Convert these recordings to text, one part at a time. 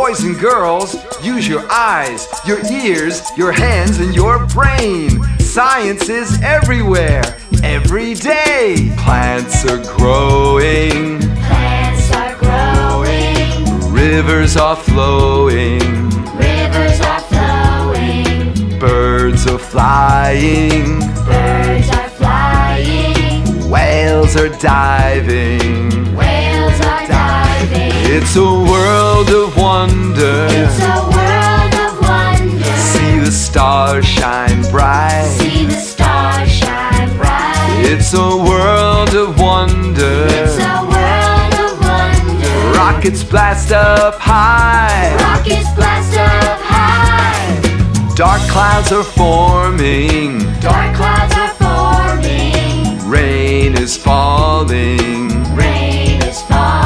Boys and girls, use your eyes, your ears, your hands, and your brain. Science is everywhere, every day. Plants are growing. Plants are growing. Rivers are flowing. Rivers are flowing. Birds are flying. Birds are flying. Whales are diving. Whales are diving. It's a world of wonder. It's a world of wonder. See the stars shine bright. See the stars shine bright. It's a world of wonder. It's a world of wonder. Rockets blast up high. Rockets blast up high. Dark clouds are forming. Dark clouds are forming. Rain is falling. Rain is falling.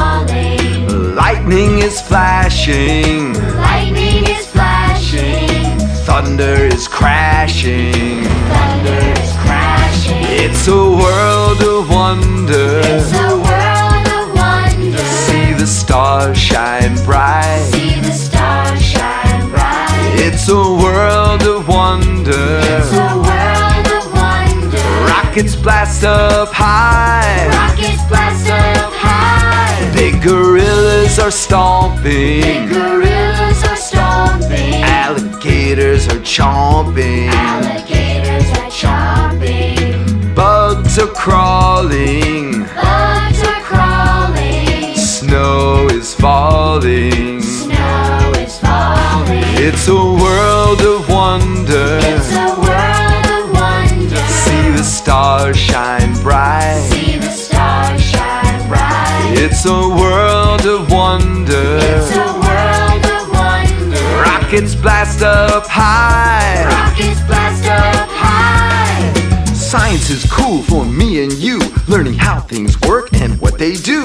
Lightning is flashing. Lightning is flashing. Thunder is crashing. Thunder is crashing. It's a world of wonder. It's a world of wonder. See the stars shine bright. See the stars shine bright. It's a world of wonder. It's a world of wonder. Rockets blast up high. Rockets blast up high. Big gorillas are stomping. Big gorillas are stomping. Alligators are chomping. Alligators are chomping. Bugs are crawling. Bugs are crawling. Snow is falling. Snow is falling. It's a world of wonder. It's a world of wonder. See the stars shine bright. See the stars shine bright. It's a world of wonder. It's a world of wonder. Rockets blast up high. Rockets blast up high. Science is cool for me and you, learning how things work and what they do.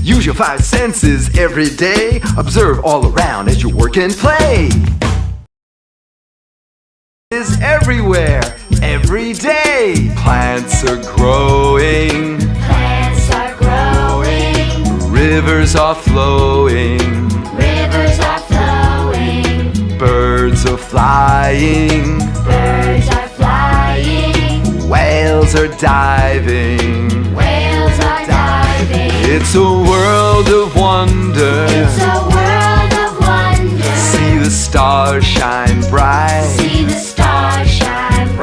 Use your five senses every day. Observe all around as you work and play. Is everywhere, every day. Plants are growing. Plants are growing. Rivers are flowing. Rivers are flowing. Birds are flying. Birds are flying. Whales are diving. Whales are diving. It's a world of wonder. It's a world of wonder. See the stars shine bright.